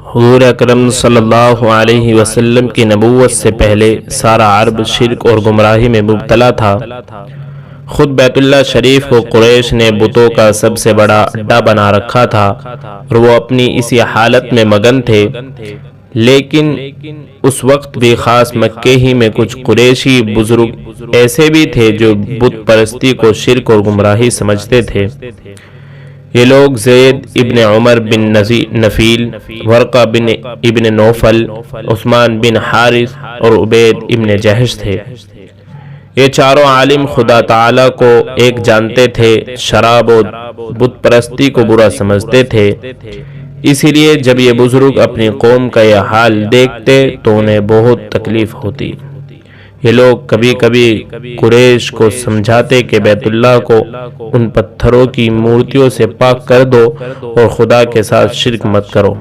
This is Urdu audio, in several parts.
حضور اکرم صلی اللہ علیہ وسلم کی نبوت سے پہلے سارا عرب شرک اور گمراہی میں مبتلا تھا۔ خود بیت اللہ شریف کو قریش نے بتوں کا سب سے بڑا اڈا بنا رکھا تھا اور وہ اپنی اسی حالت میں مگن تھے۔ لیکن اس وقت بھی خاص مکے ہی میں کچھ قریشی بزرگ ایسے بھی تھے جو بت پرستی کو شرک اور گمراہی سمجھتے تھے۔ یہ لوگ زید ابن عمر بن نفیل، ورقہ بن ابن نوفل، عثمان بن حارث اور عبید ابن جہش تھے۔ یہ چاروں عالم خدا تعالی کو ایک جانتے تھے، شراب و بت پرستی کو برا سمجھتے تھے۔ اسی لیے جب یہ بزرگ اپنی قوم کا یہ حال دیکھتے تو انہیں بہت تکلیف ہوتی۔ یہ لوگ کبھی کبھی قریش کو سمجھاتے کہ بیت اللہ کو ان پتھروں کی مورتیوں سے پاک کر دو اور خدا کے ساتھ شرک مت کرو۔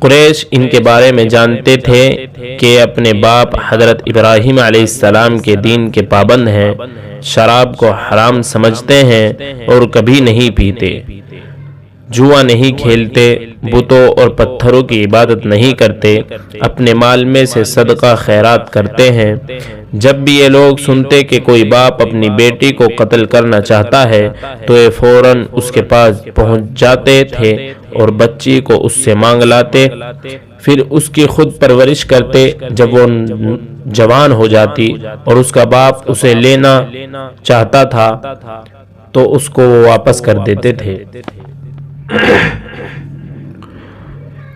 قریش ان کے بارے میں جانتے تھے کہ اپنے باپ حضرت ابراہیم علیہ السلام کے دین کے پابند ہیں، شراب کو حرام سمجھتے ہیں اور کبھی نہیں پیتے، جوا نہیں کھیلتے، بتوں اور پتھروں کی عبادت نہیں کرتے، اپنے مال میں سے صدقہ خیرات کرتے ہیں۔ جب بھی یہ لوگ سنتے کہ کوئی باپ اپنی بیٹی کو قتل کرنا چاہتا ہے تو یہ فوراً اس کے پاس پہنچ جاتے تھے اور بچی کو اس سے مانگ لاتے، پھر اس کی خود پرورش کرتے۔ جب وہ جوان ہو جاتی اور اس کا باپ اسے لینا چاہتا تھا تو اس کو وہ واپس کر دیتے تھے۔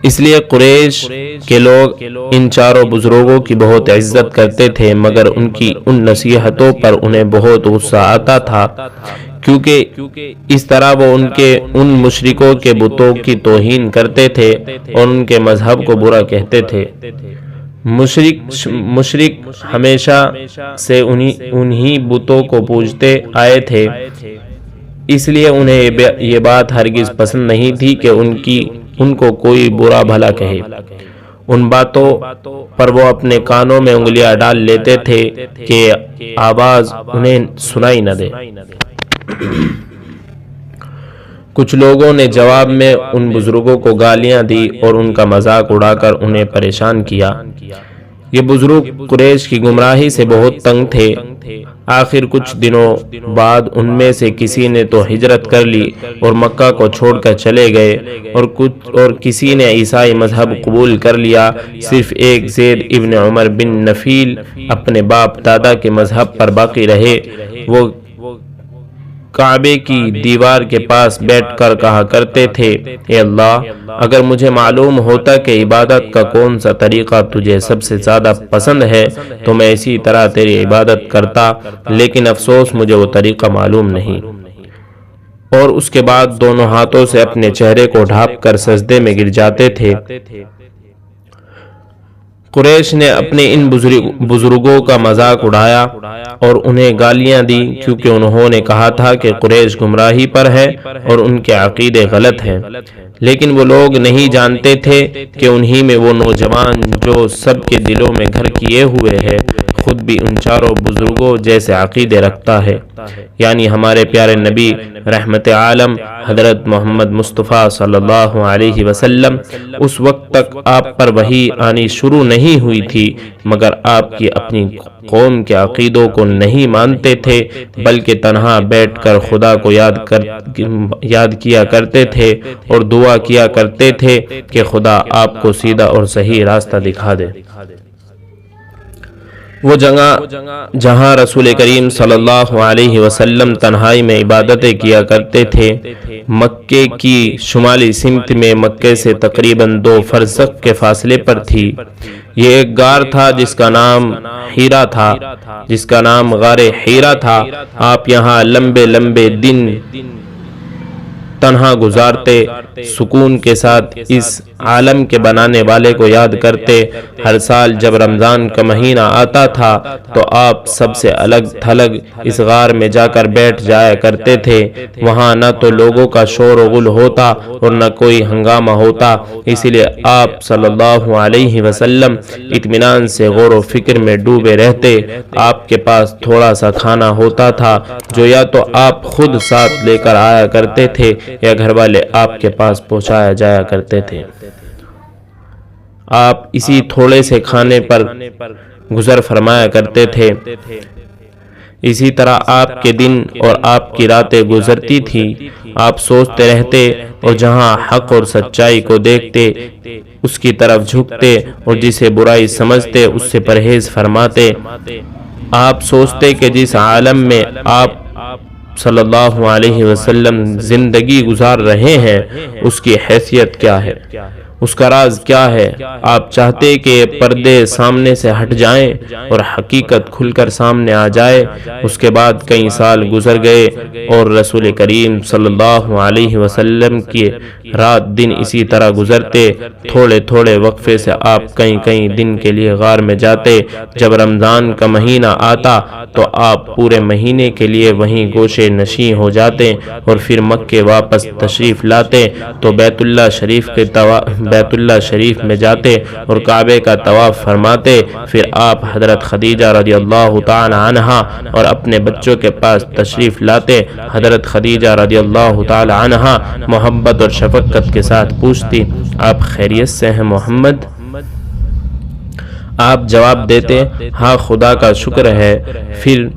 اس لیے قریش کے لوگ ان چاروں بزرگوں کی بہت عزت کرتے تھے، مگر ان کی ان نصیحتوں پر انہیں بہت غصہ آتا تھا، کیونکہ اس طرح وہ ان مشرکوں کے بتوں کی توہین کرتے تھے اور ان کے مذہب کو برا کہتے تھے۔ مشرک ہمیشہ سے انہی بتوں کو پوجتے آئے تھے، اس لیے انہیں یہ بات ہرگز پسند نہیں تھی کہ ان کو کوئی برا بھلا کہے۔ ان باتوں پر وہ اپنے کانوں میں انگلیاں ڈال لیتے تھے کہ آواز انہیں سنائی نہ دے۔ کچھ لوگوں نے جواب میں ان بزرگوں کو گالیاں دی اور ان کا مذاق اڑا کر انہیں پریشان کیا۔ یہ بزرگ قریش کی گمراہی سے بہت تنگ تھے۔ آخر کچھ دنوں بعد ان میں سے کسی نے تو ہجرت کر لی اور مکہ کو چھوڑ کر چلے گئے، اور کسی نے عیسائی مذہب قبول کر لیا۔ صرف ایک زید ابن عمر بن نفیل اپنے باپ دادا کے مذہب پر باقی رہے۔ وہ کعبے کی دیوار کے پاس بیٹھ کر کہا کرتے تھے، اے اللہ، اگر مجھے معلوم ہوتا کہ عبادت کا کون سا طریقہ تجھے سب سے زیادہ پسند ہے تو میں اسی طرح تیری عبادت کرتا، لیکن افسوس مجھے وہ طریقہ معلوم نہیں۔ اور اس کے بعد دونوں ہاتھوں سے اپنے چہرے کو ڈھانپ کر سجدے میں گر جاتے تھے۔ قریش نے اپنے ان بزرگوں کا مذاق اڑایا اور انہیں گالیاں دی، کیونکہ انہوں نے کہا تھا کہ قریش گمراہی پر ہے اور ان کے عقیدے غلط ہیں۔ لیکن وہ لوگ نہیں جانتے تھے کہ انہی میں وہ نوجوان جو سب کے دلوں میں گھر کیے ہوئے ہے خود بھی ان چاروں بزرگوں جیسے عقیدے رکھتا ہے، یعنی ہمارے پیارے نبی رحمت عالم حضرت محمد مصطفیٰ صلی اللہ علیہ وسلم۔ اس وقت تک آپ پر وحی آنی شروع نہیں ہوئی تھی، مگر آپ کی اپنی قوم کے عقیدوں کو نہیں مانتے تھے، بلکہ تنہا بیٹھ کر خدا کو یاد کیا کرتے تھے اور دعا کیا کرتے تھے کہ خدا آپ کو سیدھا اور صحیح راستہ دکھا دے۔ وہ جگہ جہاں رسول کریم صلی اللہ علیہ وسلم تنہائی میں عبادتیں کیا کرتے تھے، مکے کی شمالی سمت میں مکے سے تقریباً 2 فرسخ کے فاصلے پر تھی۔ یہ ایک غار تھا جس کا نام غار حیرا تھا۔ آپ یہاں لمبے لمبے دن تنہا گزارتے، سکون کے ساتھ اس عالم کے بنانے والے کو یاد کرتے۔ ہر سال جب رمضان کا مہینہ آتا تھا تو آپ سب سے الگ تھلگ اس غار میں جا کر بیٹھ جایا کرتے تھے۔ وہاں نہ تو لوگوں کا شور و غل ہوتا اور نہ کوئی ہنگامہ ہوتا، اسی لیے آپ صلی اللہ علیہ وسلم اطمینان سے غور و فکر میں ڈوبے رہتے۔ آپ کے پاس تھوڑا سا کھانا ہوتا تھا جو یا تو آپ خود ساتھ لے کر آیا کرتے تھے یا گھر والے آپ کے پاس پہنچایا جایا کرتے تھے۔ آپ اسی تھوڑے سے کھانے پر گزر فرمایا کرتے تھے۔ اسی طرح آپ کے دن اور آپ کی راتیں گزرتی تھی۔ آپ سوچتے رہتے اور جہاں حق اور سچائی کو دیکھتے اس کی طرف جھکتے اور جسے برائی سمجھتے اس سے پرہیز فرماتے۔ آپ سوچتے کہ جس عالم میں آپ صلی اللہ علیہ وسلم زندگی گزار رہے ہیں اس کی حیثیت کیا ہے، اس کا راز کیا ہے۔ آپ چاہتے کہ پردے سامنے سے ہٹ جائیں اور حقیقت کھل کر سامنے آ جائے۔ اس کے بعد کئی سال گزر گئے اور رسول کریم صلی اللہ علیہ وسلم کی رات دن اسی طرح گزرتے۔ تھوڑے تھوڑے وقفے سے آپ کئی دن کے لیے غار میں جاتے۔ جب رمضان کا مہینہ آتا تو آپ پورے مہینے کے لیے وہیں گوشے نشین ہو جاتے اور پھر مکے واپس تشریف لاتے تو بیت اللہ شریف میں جاتے اور کعبے کا طواف فرماتے۔ پھر آپ حضرت خدیجہ رضی اللہ تعالی عنہا اور اپنے بچوں کے پاس تشریف لاتے۔ حضرت خدیجہ رضی اللہ تعالی عنہا محبت اور شفقت کے ساتھ پوچھتی، آپ خیریت سے ہیں محمد؟ آپ جواب دیتے، ہاں خدا کا شکر ہے۔ پھر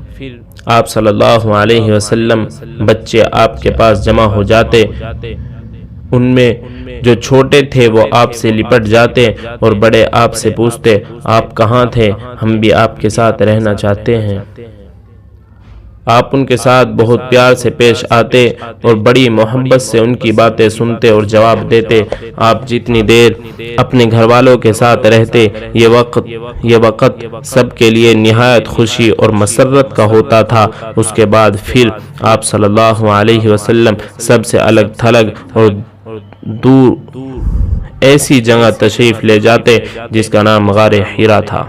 آپ صلی اللہ علیہ وسلم بچے آپ کے پاس جمع ہو جاتے، ان میں جو چھوٹے تھے وہ آپ سے لپٹ جاتے اور بڑے آپ سے پوچھتے، آپ کہاں تھے؟ ہم بھی آپ کے ساتھ رہنا چاہتے ہیں۔ آپ ان کے ساتھ بہت پیار سے پیش آتے اور بڑی محبت سے ان کی باتیں سنتے اور جواب دیتے۔ آپ جتنی دیر اپنے گھر والوں کے ساتھ رہتے یہ وقت سب کے لیے نہایت خوشی اور مسرت کا ہوتا تھا۔ اس کے بعد پھر آپ صلی اللہ علیہ وسلم سب سے الگ تھلگ اور دور ایسی جگہ تشریف لے جاتے جس کا نام غار حرا تھا۔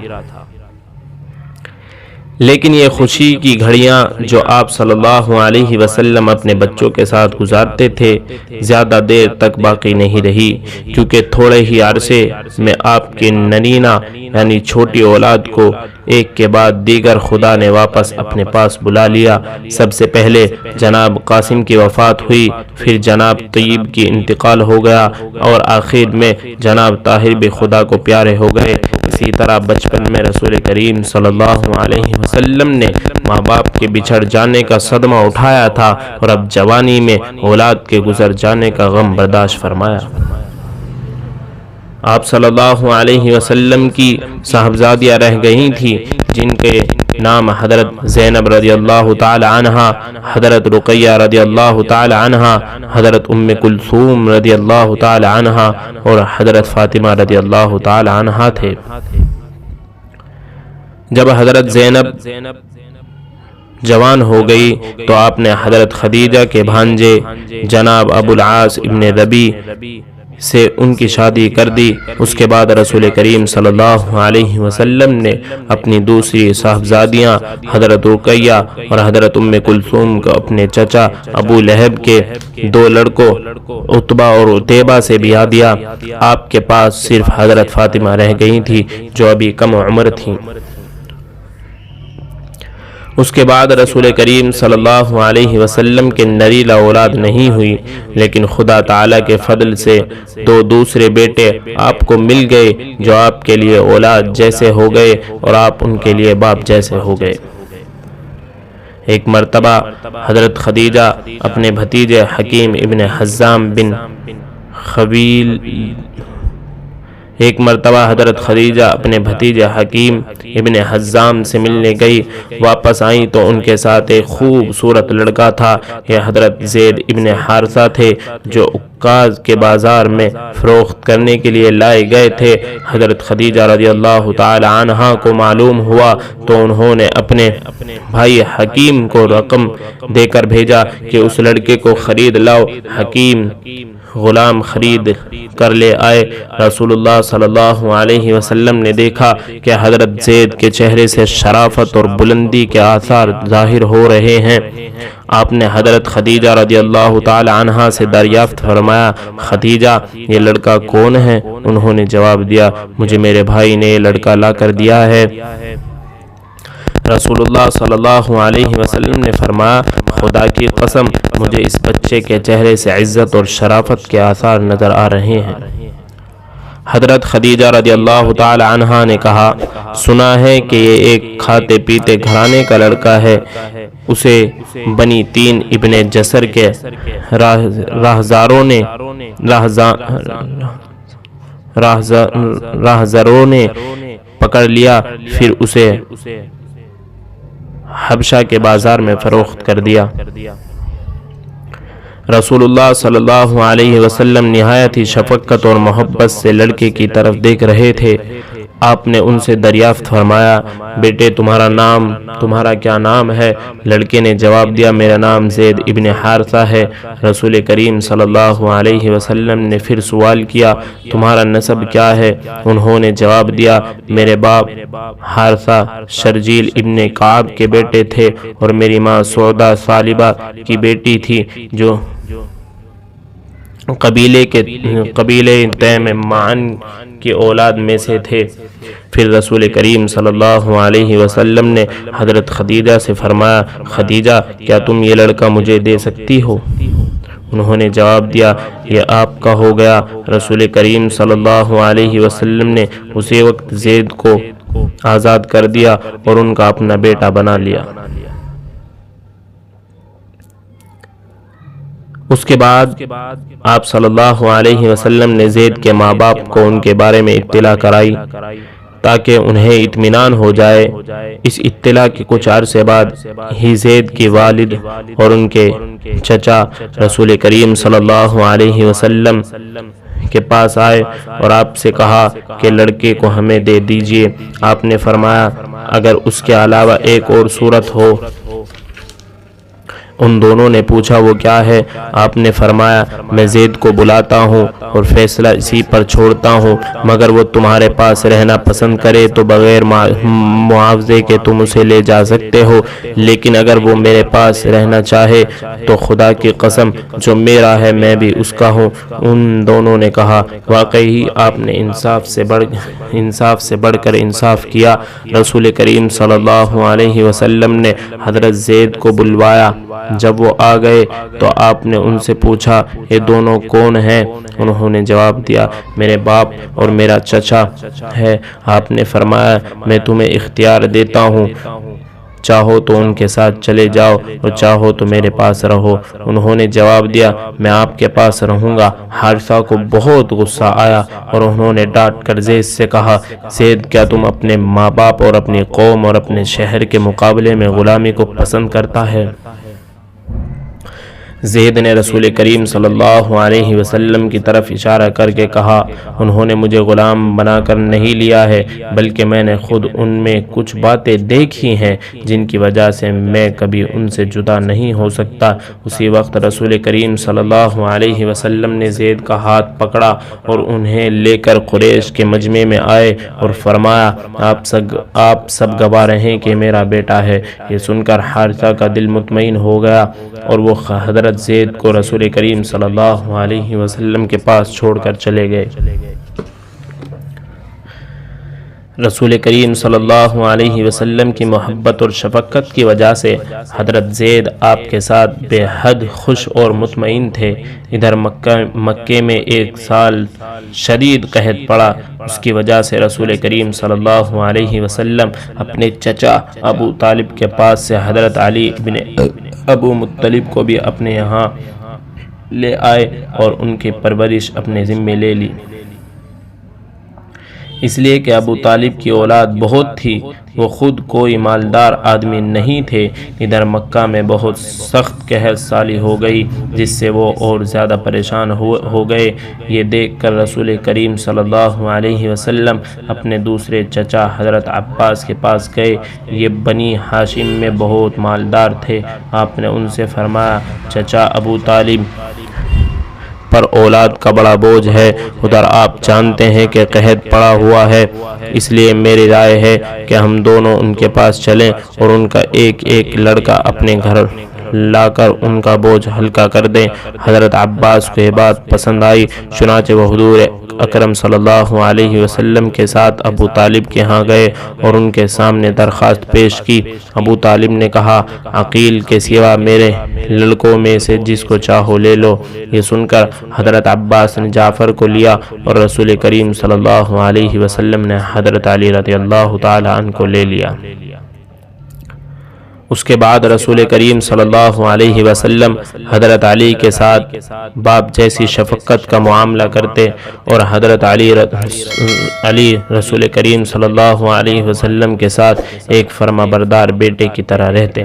لیکن یہ خوشی کی گھڑیاں جو آپ صلی اللہ علیہ وسلم اپنے بچوں کے ساتھ گزارتے تھے زیادہ دیر تک باقی نہیں رہی، کیونکہ تھوڑے ہی عرصے میں آپ کے ننینا یعنی چھوٹی اولاد کو ایک کے بعد دیگر خدا نے واپس اپنے پاس بلا لیا۔ سب سے پہلے جناب قاسم کی وفات ہوئی، پھر جناب طیب کی انتقال ہو گیا اور آخر میں جناب طاہر بھی خدا کو پیارے ہو گئے۔ اسی طرح بچپن میں رسول کریم صلی اللہ علیہ وسلم نے ماں باپ کے بچھڑ جانے کا صدمہ اٹھایا تھا اور اب جوانی میں اولاد کے گزر جانے کا غم برداشت فرمایا۔ آپ صلی اللہ علیہ وسلم کی صاحبزادیاں رہ گئی تھیں جن کے نام حضرت زینب رضی اللہ تعالی عنہا، حضرت رقیہ رضی اللہ تعالی عنہا، حضرت ام کلثوم رضی اللہ تعالی عنہا اور حضرت فاطمہ رضی اللہ تعالی عنہا تھے۔ جب حضرت زینب جوان ہو گئی تو آپ نے حضرت خدیجہ کے بھانجے جناب ابو العاص ابن ربی سے ان کی شادی کر دی۔ اس کے بعد رسول کریم صلی اللہ علیہ وسلم نے اپنی دوسری صاحبزادیاں حضرت رقیہ اور حضرت ام کلثوم کو اپنے چچا ابو لہب کے دو لڑکوں عتبہ اور عتیبہ سے بیاہ دیا۔ آپ کے پاس صرف حضرت فاطمہ رہ گئی تھی جو ابھی کم عمر تھیں۔ اس کے بعد رسول کریم صلی اللہ علیہ وسلم کے نریلا اولاد نہیں ہوئی، لیکن خدا تعالیٰ کے فضل سے دو دوسرے بیٹے آپ کو مل گئے جو آپ کے لیے اولاد جیسے ہو گئے اور آپ ان کے لیے باپ جیسے ہو گئے۔ ایک مرتبہ حضرت خدیجہ اپنے بھتیجے حکیم ابن حزام بن خویل حضرت خدیجہ اپنے بھتیجے حکیم ابن حزام سے ملنے گئی۔ واپس آئیں تو ان کے ساتھ ایک خوبصورت لڑکا تھا۔ یہ حضرت زید ابن حارثہ تھے جو عکاظ کے بازار میں فروخت کرنے کے لیے لائے گئے تھے۔ حضرت خدیجہ رضی اللہ تعالی عنہا کو معلوم ہوا تو انہوں نے اپنے بھائی حکیم کو رقم دے کر بھیجا کہ اس لڑکے کو خرید لاؤ۔ حکیم غلام خرید کر لے آئے۔ رسول اللہ صلی اللہ علیہ وسلم نے دیکھا کہ حضرت زید کے چہرے سے شرافت اور بلندی کے آثار ظاہر ہو رہے ہیں۔ آپ نے حضرت خدیجہ رضی اللہ تعالی عنہا سے دریافت فرمایا، خدیجہ یہ لڑکا کون ہے؟ انہوں نے جواب دیا، مجھے میرے بھائی نے یہ لڑکا لا کر دیا ہے۔ رسول اللہ صلی اللہ علیہ وسلم نے فرمایا، خدا کی قسم مجھے اس بچے کے چہرے سے عزت اور شرافت کے آثار نظر آ رہے ہیں۔ حضرت خدیجہ رضی اللہ تعالی عنہا نے کہا، سنا ہے کہ یہ ایک کھاتے پیتے گھرانے کا لڑکا ہے، اسے بنی تین ابن جسر کے راہزروں نے پکڑ لیا، پھر اسے حبشہ کے بازار میں فروخت کر دیا۔ رسول اللہ صلی اللہ علیہ وسلم نہایت ہی شفقت اور محبت سے لڑکے کی طرف دیکھ رہے تھے۔ آپ نے ان سے دریافت فرمایا، بیٹے تمہارا کیا نام ہے؟ لڑکے نے جواب دیا، میرا نام زید ابن حارثہ ہے۔ رسول کریم صلی اللہ علیہ وسلم نے پھر سوال کیا، تمہارا نسب کیا ہے؟ انہوں نے جواب دیا، میرے باپ حارثہ شرجیل ابن کعب کے بیٹے تھے اور میری ماں سعودہ ثعلبہ کی بیٹی تھی جو قبیلے تیم معن کی اولاد میں سے تھے۔ پھر رسول کریم صلی اللہ علیہ وسلم نے حضرت خدیجہ سے فرمایا، خدیجہ کیا تم یہ لڑکا مجھے دے سکتی ہو؟ انہوں نے جواب دیا، یہ آپ کا ہو گیا۔ رسول کریم صلی اللہ علیہ وسلم نے اسی وقت زید کو آزاد کر دیا اور ان کا اپنا بیٹا بنا لیا۔ اس کے بعد آپ صلی اللہ علیہ وسلم نے زید کے ماں باپ کو ان کے بارے میں اطلاع کرائی تاکہ انہیں اطمینان ہو جائے۔ اس اطلاع کے کچھ عرصے بعد ہی زید کے والد اور ان کے چچا رسول کریم صلی اللہ علیہ وسلم کے پاس آئے اور آپ سے کہا کہ لڑکے کو ہمیں دے دیجئے۔ آپ نے فرمایا، اگر اس کے علاوہ ایک اور صورت ہو۔ ان دونوں نے پوچھا، وہ کیا ہے؟ آپ نے فرمایا، میں زید کو بلاتا ہوں اور فیصلہ اسی پر چھوڑتا ہوں، مگر وہ تمہارے پاس رہنا پسند کرے تو بغیر معاوضے کے تم اسے لے جا سکتے ہو، لیکن اگر وہ میرے پاس رہنا چاہے تو خدا کی قسم جو میرا ہے میں بھی اس کا ہوں۔ ان دونوں نے کہا، واقعی آپ نے انصاف سے بڑھ کر انصاف کیا۔ رسول کریم صلی اللہ علیہ وسلم نے حضرت زید کو بلوایا۔ جب وہ آ گئے تو آپ نے ان سے پوچھا، یہ دونوں کون ہیں؟ انہوں نے جواب دیا، میرے باپ اور میرا چچا ہے۔ آپ نے فرمایا، میں تمہیں اختیار دیتا ہوں، چاہو تو ان کے ساتھ چلے جاؤ اور چاہو تو میرے پاس رہو۔ انہوں نے جواب دیا، میں آپ کے پاس رہوں گا۔ حارثہ کو بہت غصہ آیا اور انہوں نے ڈانٹ کر زید سے کہا، زید کیا تم اپنے ماں باپ اور اپنی قوم اور اپنے شہر کے مقابلے میں غلامی کو پسند کرتا ہے؟ زید نے رسول کریم صلی اللہ علیہ وسلم کی طرف اشارہ کر کے کہا، انہوں نے مجھے غلام بنا کر نہیں لیا ہے، بلکہ میں نے خود ان میں کچھ باتیں دیکھی ہیں جن کی وجہ سے میں کبھی ان سے جدا نہیں ہو سکتا۔ اسی وقت رسول کریم صلی اللہ علیہ وسلم نے زید کا ہاتھ پکڑا اور انہیں لے کر قریش کے مجمع میں آئے اور فرمایا، آپ سب گواہ رہیں کہ میرا بیٹا ہے۔ یہ سن کر حارثہ کا دل مطمئن ہو گیا اور وہ حضرت زید کو رسول کریم صلی اللہ علیہ وسلم کے پاس چھوڑ کر چلے گئے۔ رسول کریم صلی اللہ علیہ وسلم کی محبت اور شفقت کی وجہ سے حضرت زید آپ کے ساتھ بے حد خوش اور مطمئن تھے۔ ادھر مکے میں ایک سال شدید قحط پڑا، اس کی وجہ سے رسول کریم صلی اللہ علیہ وسلم اپنے چچا ابو طالب کے پاس سے حضرت علی ابن ابو مطلب کو بھی اپنے یہاں لے آئے اور ان کی پرورش اپنے ذمے لے لی، اس لیے کہ ابو طالب کی اولاد بہت تھی، وہ خود کوئی مالدار آدمی نہیں تھے۔ ادھر مکہ میں بہت سخت قحط سالی ہو گئی جس سے وہ اور زیادہ پریشان ہو گئے۔ یہ دیکھ کر رسول کریم صلی اللہ علیہ وسلم اپنے دوسرے چچا حضرت عباس کے پاس گئے۔ یہ بنی ہاشم میں بہت مالدار تھے۔ آپ نے ان سے فرمایا، چچا ابو طالب پر اولاد کا بڑا بوجھ ہے، ادھر آپ جانتے ہیں کہ قحط پڑا ہوا ہے، اس لیے میری رائے ہے کہ ہم دونوں ان کے پاس چلیں اور ان کا ایک ایک لڑکا اپنے گھر لا کر ان کا بوجھ ہلکا کر دیں۔ حضرت عباس کو یہ بات پسند آئی، چنانچہ وہ حضور اکرم صلی اللہ علیہ وسلم کے ساتھ ابو طالب کے ہاں گئے اور ان کے سامنے درخواست پیش کی۔ ابو طالب نے کہا، عقیل کے سوا میرے لڑکوں میں سے جس کو چاہو لے لو۔ یہ سن کر حضرت عباس نے جعفر کو لیا اور رسول کریم صلی اللہ علیہ وسلم نے حضرت علی رضی اللہ تعالی عنہ کو لے لیا۔ اس کے بعد رسول کریم صلی اللہ علیہ وسلم حضرت علی کے ساتھ باپ جیسی شفقت کا معاملہ کرتے اور حضرت علی رسول کریم صلی اللہ علیہ وسلم کے ساتھ ایک فرما بردار بیٹے کی طرح رہتے۔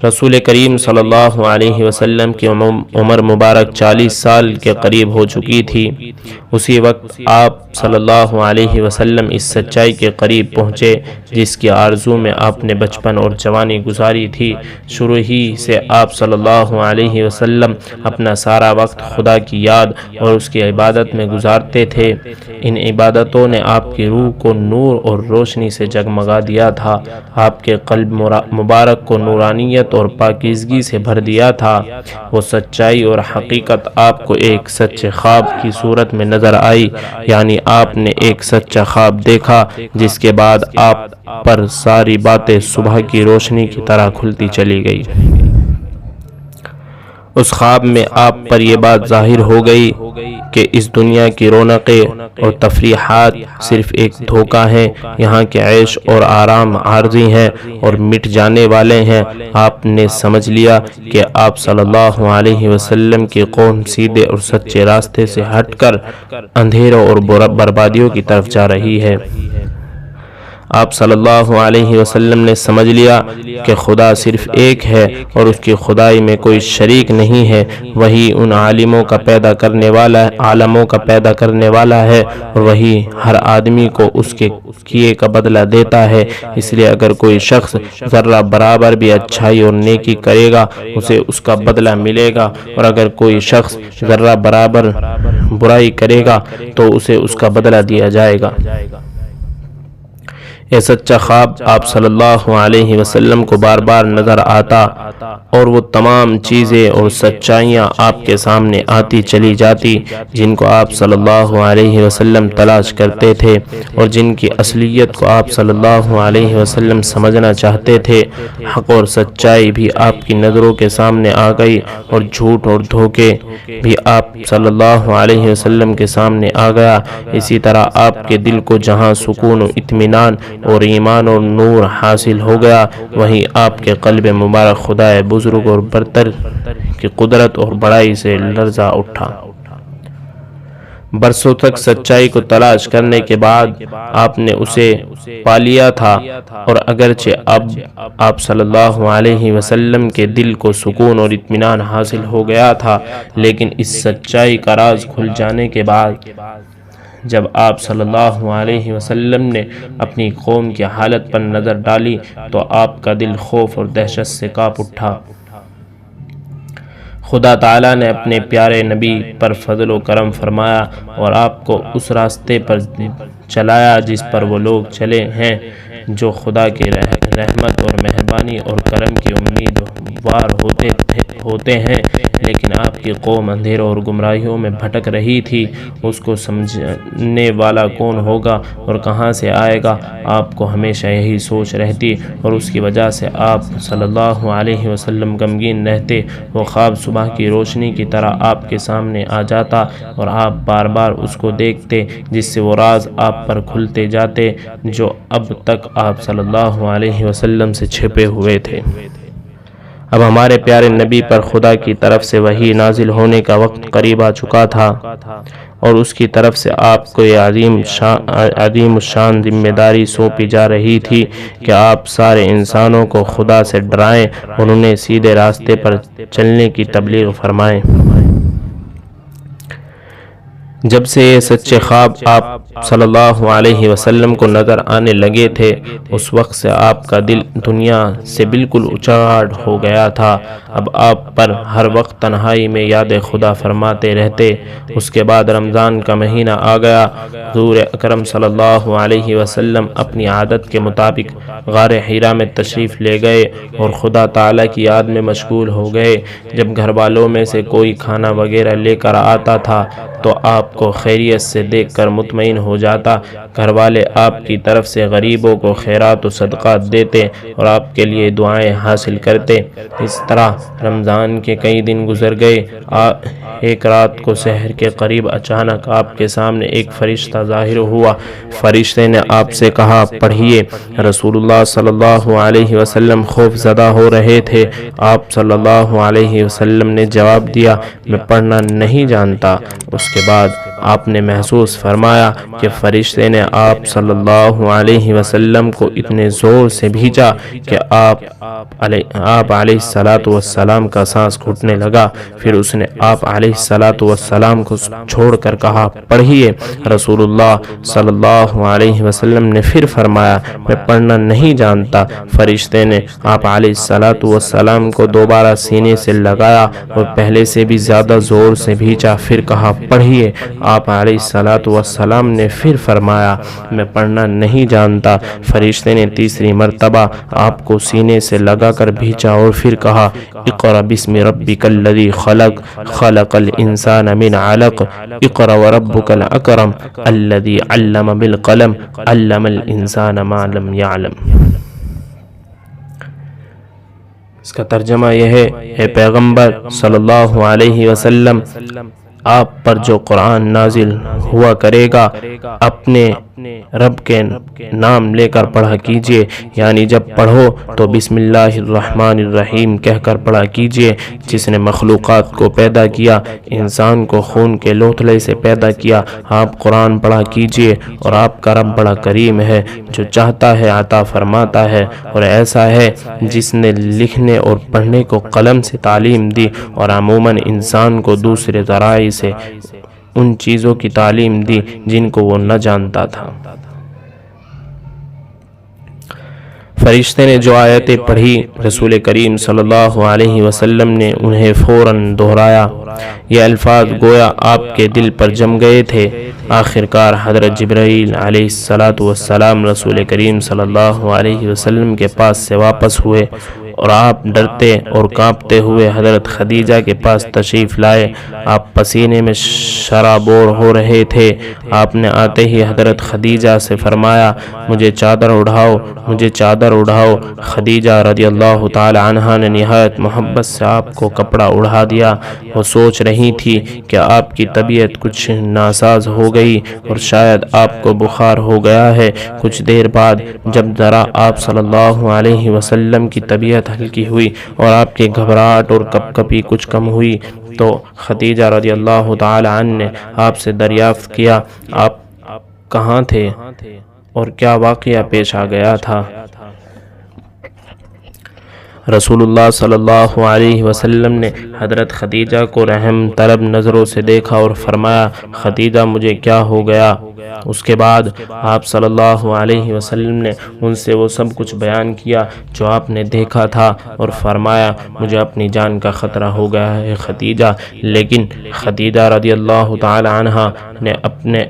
رسول کریم صلی اللہ علیہ وسلم کی عمر مبارک 40 سال کے قریب ہو چکی تھی۔ اسی وقت آپ صلی اللہ علیہ وسلم اس سچائی کے قریب پہنچے جس کی آرزو میں آپ نے بچپن اور جوانی گزاری تھی۔ شروع ہی سے آپ صلی اللہ علیہ وسلم اپنا سارا وقت خدا کی یاد اور اس کی عبادت میں گزارتے تھے۔ ان عبادتوں نے آپ کی روح کو نور اور روشنی سے جگمگا دیا تھا، آپ کے قلب مبارک کو نورانیت اور پاکیزگی سے بھر دیا تھا۔ وہ سچائی اور حقیقت آپ کو ایک سچے خواب کی صورت میں نظر آئی، یعنی آپ نے ایک سچا خواب دیکھا جس کے بعد آپ پر ساری باتیں صبح کی روشنی کی طرح کھلتی چلی گئی۔ اس خواب میں آپ پر یہ بات ظاہر ہو گئی کہ اس دنیا کی رونقیں اور تفریحات صرف ایک دھوکہ ہیں، یہاں کے عیش اور آرام عارضی ہیں اور مٹ جانے والے ہیں۔ آپ نے سمجھ لیا کہ آپ صلی اللہ علیہ وسلم کی قوم سیدھے اور سچے راستے سے ہٹ کر اندھیروں اور بربادیوں کی طرف جا رہی ہے۔ آپ صلی اللہ علیہ وسلم نے سمجھ لیا کہ خدا صرف ایک ہے اور اس کی خدائی میں کوئی شریک نہیں ہے۔ وہی ان عالموں کا پیدا کرنے والا ہے اور وہی ہر آدمی کو اس کے کیے کا بدلہ دیتا ہے۔ اس لیے اگر کوئی شخص ذرہ برابر بھی اچھائی اور نیکی کرے گا اسے اس کا بدلہ ملے گا، اور اگر کوئی شخص ذرہ برابر برائی کرے گا تو اسے اس کا بدلہ دیا جائے گا۔ یہ سچا خواب آپ صلی اللہ علیہ وسلم کو بار بار نظر آتا اور وہ تمام چیزیں اور سچائیاں آپ کے سامنے آتی چلی جاتی جن کو آپ صلی اللہ علیہ وسلم تلاش کرتے تھے اور جن کی اصلیت کو آپ صلی اللہ علیہ وسلم سمجھنا چاہتے تھے۔ حق اور سچائی بھی آپ کی نظروں کے سامنے آ گئی اور جھوٹ اور دھوکے بھی آپ صلی اللہ علیہ وسلم کے سامنے آ گیا۔ اسی طرح آپ کے دل کو جہاں سکون و اطمینان اور ایمان اور نور حاصل ہو گیا، وہیں آپ کے قلب مبارک خدائے بزرگ اور برتر کی قدرت اور بڑائی سے لرزا اٹھا۔ برسوں تک سچائی کو تلاش کرنے کے بعد آپ نے اسے پا لیا تھا، اور اگرچہ اب آپ صلی اللہ علیہ وسلم کے دل کو سکون اور اطمینان حاصل ہو گیا تھا، لیکن اس سچائی کا راز کھل جانے کے بعد جب آپ صلی اللہ علیہ وسلم نے اپنی قوم کی حالت پر نظر ڈالی تو آپ کا دل خوف اور دہشت سے کانپ اٹھا۔ خدا تعالیٰ نے اپنے پیارے نبی پر فضل و کرم فرمایا اور آپ کو اس راستے پر چلایا جس پر وہ لوگ چلے ہیں جو خدا کی رحمت اور مہربانی اور کرم کی امیدوار ہوتے ہیں، لیکن آپ کی قوم اندھیروں اور گمراہیوں میں بھٹک رہی تھی۔ اس کو سمجھنے والا کون ہوگا اور کہاں سے آئے گا؟ آپ کو ہمیشہ یہی سوچ رہتی اور اس کی وجہ سے آپ صلی اللہ علیہ وسلم غمگین رہتے۔ وہ خواب صبح کی روشنی کی طرح آپ کے سامنے آ جاتا اور آپ بار بار اس کو دیکھتے جس سے وہ راز آپ پر کھلتے جاتے جو اب تک آپ صلی اللہ علیہ وسلم سے چھپے ہوئے تھے۔ اب ہمارے پیارے نبی پر خدا کی طرف سے وحی نازل ہونے کا وقت قریب آ چکا تھا اور اس کی طرف سے آپ کو یہ عظیم الشان ذمہ داری سونپی جا رہی تھی کہ آپ سارے انسانوں کو خدا سے ڈرائیں اور انہیں سیدھے راستے پر چلنے کی تبلیغ فرمائیں۔ جب سے یہ سچے خواب آپ صلی اللہ علیہ وسلم کو نظر آنے لگے تھے اس وقت سے آپ کا دل دنیا سے بالکل اچاٹ ہو گیا تھا۔ اب آپ پر ہر وقت تنہائی میں یاد خدا فرماتے رہتے۔ اس کے بعد رمضان کا مہینہ آ گیا۔ حضور اکرم صلی اللہ علیہ وسلم اپنی عادت کے مطابق غار حرا میں تشریف لے گئے اور خدا تعالیٰ کی یاد میں مشغول ہو گئے۔ جب گھر والوں میں سے کوئی کھانا وغیرہ لے کر آتا تھا تو آپ آپ کو خیریت سے دیکھ کر مطمئن ہو جاتا۔ گھر والے آپ کی طرف سے غریبوں کو خیرات و صدقات دیتے اور آپ کے لیے دعائیں حاصل کرتے۔ اس طرح رمضان کے کئی دن گزر گئے۔ ایک رات کو سحر کے قریب اچانک آپ کے سامنے ایک فرشتہ ظاہر ہوا۔ فرشتے نے آپ سے کہا، پڑھیے۔ رسول اللہ صلی اللہ علیہ وسلم خوف زدہ ہو رہے تھے۔ آپ صلی اللہ علیہ وسلم نے جواب دیا، میں پڑھنا نہیں جانتا۔ اس کے بعد آپ نے محسوس فرمایا کہ فرشتے نے آپ صلی اللہ علیہ وسلم کو اتنے زور سے بھیجا کہ آپ علیہ السلام کا سانس گھٹنے لگا۔ پھر اس نے آپ علیہ السلام کو چھوڑ کر کہا، پڑھیے۔ رسول اللہ صلی اللہ علیہ وسلم نے پھر فرمایا، میں پڑھنا نہیں جانتا۔ فرشتے نے آپ علیہ السلام کو دوبارہ سینے سے لگایا اور پہلے سے بھی زیادہ زور سے بھیجا، پھر کہا، پڑھیے۔ آپ علیہ السلام نے پھر فرمایا، میں پڑھنا نہیں جانتا۔ فرشتے نے تیسری مرتبہ آپ کو سینے سے لگا کر بھیجا اور پھر کہا، اقرأ بسم ربک الذی خلق خلق الانسان من علق اقرأ وربک الاکرم الذی علم بالقلم علم الانسان ما لم یعلم۔ اس کا ترجمہ یہ ہے، اے پیغمبر صلی اللہ علیہ وسلم، آپ پر جو قرآن نازل ہوا کرے گا اپنے رب کے نام لے کر پڑھا کیجئے، یعنی جب پڑھو تو بسم اللہ الرحمن الرحیم کہہ کر پڑھا کیجئے۔ جس نے مخلوقات کو پیدا کیا، انسان کو خون کے لوتھڑے سے پیدا کیا، آپ قرآن پڑھا کیجئے، اور آپ کا رب بڑا کریم ہے، جو چاہتا ہے عطا فرماتا ہے، اور ایسا ہے جس نے لکھنے اور پڑھنے کو قلم سے تعلیم دی، اور عموماً انسان کو دوسرے ذرائع سے ان چیزوں کی تعلیم دی جن کو وہ نہ جانتا تھا۔ فرشتے نے جو آیتیں پڑھی، رسول کریم صلی اللہ علیہ وسلم نے انہیں فوراً دہرایا۔ یہ الفاظ گویا آپ کے دل پر جم گئے تھے۔ آخرکار حضرت جبرائیل علیہ السلام رسول کریم صلی اللہ علیہ وسلم کے پاس سے واپس ہوئے اور آپ ڈرتے اور کانپتے ہوئے حضرت خدیجہ کے پاس تشریف لائے۔ آپ پسینے میں شرابور ہو رہے تھے۔ آپ نے آتے ہی حضرت خدیجہ سے فرمایا، مجھے چادر اڑھاؤ، مجھے چادر اڑھاؤ۔ خدیجہ رضی اللہ تعالی عنہا نے نہایت محبت سے آپ کو کپڑا اڑھا دیا۔ وہ سوچ رہی تھی کہ آپ کی طبیعت کچھ ناساز ہو گئی اور شاید آپ کو بخار ہو گیا ہے۔ کچھ دیر بعد جب ذرا آپ صلی اللہ علیہ وسلم کی طبیعت ہلکی ہوئی اور آپ کی گھبراہٹ اور کپ کپی کچھ کم ہوئی تو خدیجہ رضی اللہ تعالی عنہ نے آپ سے دریافت کیا، آپ کہاں تھے اور کیا واقعہ پیش آ گیا تھا؟ رسول اللہ صلی اللہ علیہ وسلم نے حضرت خدیجہ کو رحم طلب نظروں سے دیکھا اور فرمایا، خدیجہ مجھے کیا ہو گیا؟ اس کے بعد آپ صلی اللہ علیہ وسلم نے ان سے وہ سب کچھ بیان کیا جو آپ نے دیکھا تھا اور فرمایا، مجھے اپنی جان کا خطرہ ہو گیا ہے خدیجہ۔ لیکن خدیجہ رضی اللہ تعالی عنہا نے اپنے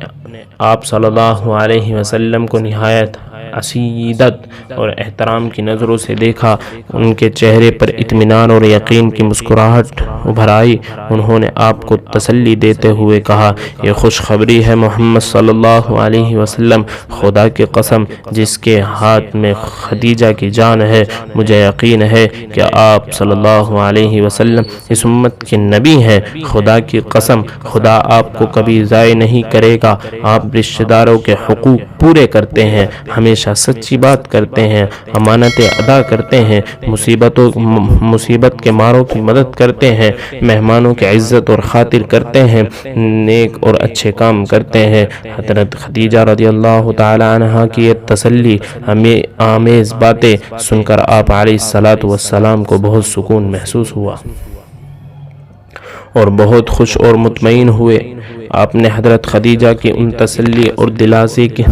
آپ صلی اللہ علیہ وسلم کو نہایت عصیدت اور احترام کی نظروں سے دیکھا۔ ان کے چہرے پر اطمینان اور یقین کی مسکراہٹ ابھر آئی۔ انہوں نے آپ کو تسلی دیتے ہوئے کہا، یہ خوشخبری ہے محمد صلی اللہ علیہ وسلم، خدا کی قسم جس کے ہاتھ میں خدیجہ کی جان ہے، مجھے یقین ہے کہ آپ صلی اللہ علیہ وسلم اس امت کے نبی ہیں۔ خدا کی قسم خدا آپ کو کبھی ضائع نہیں کرے گا۔ آپ رشتہ داروں کے حقوق پورے کرتے ہیں، ہمیشہ سچی بات کرتے ہیں، امانتیں ادا کرتے ہیں، مصیبت کے ماروں کی مدد کرتے ہیں، مہمانوں کی عزت اور خاطر کرتے ہیں، نیک اور اچھے کام کرتے ہیں۔ حضرت خدیجہ رضی اللہ تعالی عنہا کی یہ تسلی آمیز باتیں سن کر آپ علیہ السلام کو بہت سکون محسوس ہوا اور بہت خوش اور مطمئن ہوئے۔ آپ نے حضرت خدیجہ کی ان تسلی اور دلاسے کی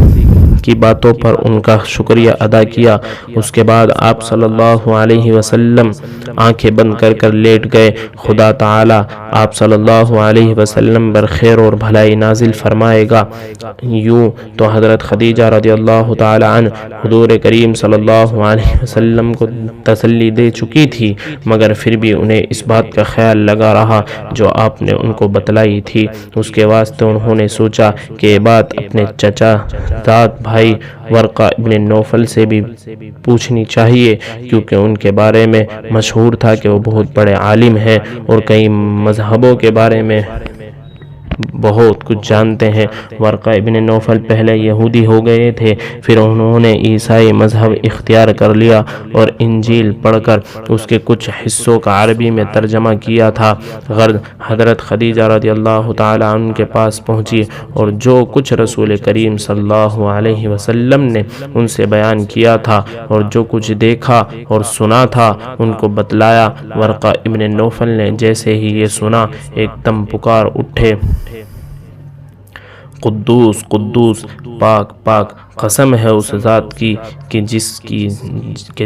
کی باتوں پر ان کا شکریہ ادا کیا۔ اس کے بعد آپ صلی اللہ علیہ وسلم آنکھیں بند کر کر لیٹ گئے۔ خدا تعالی آپ صلی اللہ علیہ وسلم پر خیر اور بھلائی نازل فرمائے گا۔ یوں تو حضرت خدیجہ رضی اللہ تعالی عنہ حضور کریم صلی اللہ علیہ وسلم کو تسلی دے چکی تھی، مگر پھر بھی انہیں اس بات کا خیال لگا رہا جو آپ نے ان کو بتلائی تھی۔ اس کے واسطے انہوں نے سوچا کہ یہ بات اپنے چچا زاد بھائی ورقہ ابن نوفل سے بھی پوچھنی چاہیے، کیونکہ ان کے بارے میں مشہور تھا کہ وہ بہت بڑے عالم ہیں اور کئی مذہبوں کے بارے میں بہت کچھ جانتے ہیں۔ ورقہ ابن نوفل پہلے یہودی ہو گئے تھے، پھر انہوں نے عیسائی مذہب اختیار کر لیا اور انجیل پڑھ کر اس کے کچھ حصوں کا عربی میں ترجمہ کیا تھا۔ غرض حضرت خدیجہ رضی اللہ تعالی عنہ کے پاس پہنچی اور جو کچھ رسول کریم صلی اللہ علیہ وسلم نے ان سے بیان کیا تھا اور جو کچھ دیکھا اور سنا تھا ان کو بتلایا۔ ورقہ ابن نوفل نے جیسے ہی یہ سنا ایک دم پکار اٹھے، قدوس قدوس، پاک پاک، قسم ہے اس ذات کی کہ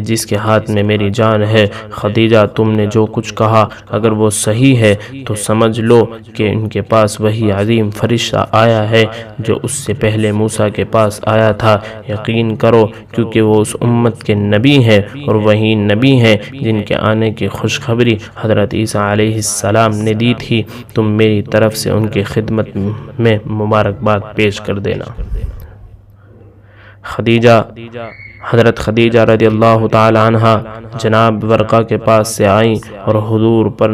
جس کے ہاتھ میں میری جان ہے۔ خدیجہ تم نے جو کچھ کہا اگر وہ صحیح ہے تو سمجھ لو کہ ان کے پاس وہی عظیم فرشتہ آیا ہے جو اس سے پہلے موسیٰ کے پاس آیا تھا۔ یقین کرو کیونکہ وہ اس امت کے نبی ہیں اور وہی نبی ہیں جن کے آنے کی خوشخبری حضرت عیسیٰ علیہ السلام نے دی تھی۔ تم میری طرف سے ان کی خدمت میں مبارکباد پیش کر دینا۔ حضرت خدیجہ رضی اللہ تعالی عنہ جناب ورقہ کے پاس سے آئیں اور حضور پر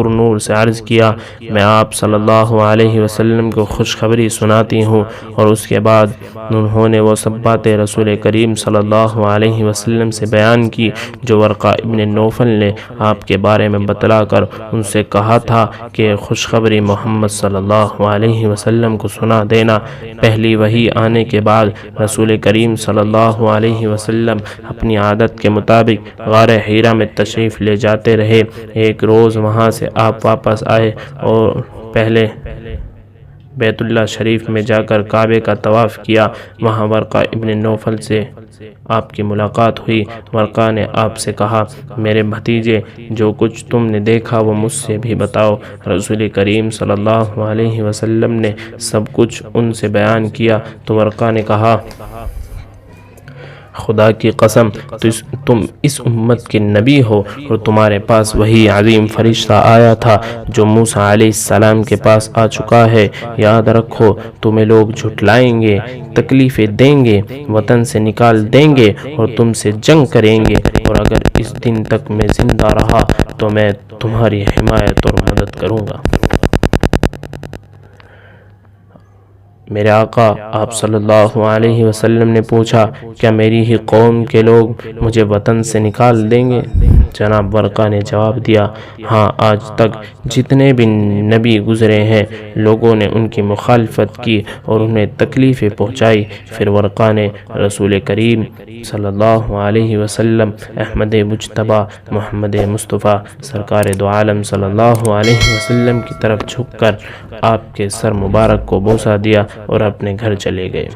نور سے عرض کیا، میں آپ صلی اللہ علیہ وسلم کو خوشخبری سناتی ہوں۔ اور اس کے بعد انہوں نے وہ سب باتیں رسول کریم صلی اللہ علیہ وسلم سے بیان کی جو ورقہ ابن نوفل نے آپ کے بارے میں بتلا کر ان سے کہا تھا کہ خوشخبری محمد صلی اللہ علیہ وسلم کو سنا دینا۔ پہلی وحی آنے کے بعد رسول کریم صلی اللہ علیہ وسلم اپنی عادت کے مطابق غار حیرہ میں تشریف لے جاتے رہے۔ ایک روز وہاں سے آپ واپس آئے اور پہلے بیت اللہ شریف میں جا کر کعبے کا طواف کیا۔ وہاں ورقہ ابن نوفل سے آپ کی ملاقات ہوئی۔ ورقہ نے آپ سے کہا، میرے بھتیجے جو کچھ تم نے دیکھا وہ مجھ سے بھی بتاؤ۔ رسول کریم صلی اللہ علیہ وسلم نے سب کچھ ان سے بیان کیا تو ورقہ نے کہا، خدا کی قسم تم اس امت کے نبی ہو اور تمہارے پاس وہی عظیم فرشتہ آیا تھا جو موسیٰ علیہ السلام کے پاس آ چکا ہے۔ یاد رکھو تمہیں لوگ جھٹلائیں گے، تکلیفیں دیں گے، وطن سے نکال دیں گے اور تم سے جنگ کریں گے، اور اگر اس دن تک میں زندہ رہا تو میں تمہاری حمایت اور مدد کروں گا۔ میرے آقا آپ صلی اللہ علیہ وسلم نے پوچھا، کیا میری ہی قوم کے لوگ مجھے وطن سے نکال دیں گے؟ جناب ورقہ نے جواب دیا، ہاں، آج تک جتنے بھی نبی گزرے ہیں لوگوں نے ان کی مخالفت کی اور انہیں تکلیفیں پہنچائی۔ پھر ورقہ نے رسول کریم صلی اللہ علیہ وسلم احمد مجتبیٰ محمد مصطفیٰ سرکار دو عالم صلی اللہ علیہ وسلم کی طرف جھک کر آپ کے سر مبارک کو بوسہ دیا اور اپنے گھر چلے گئے۔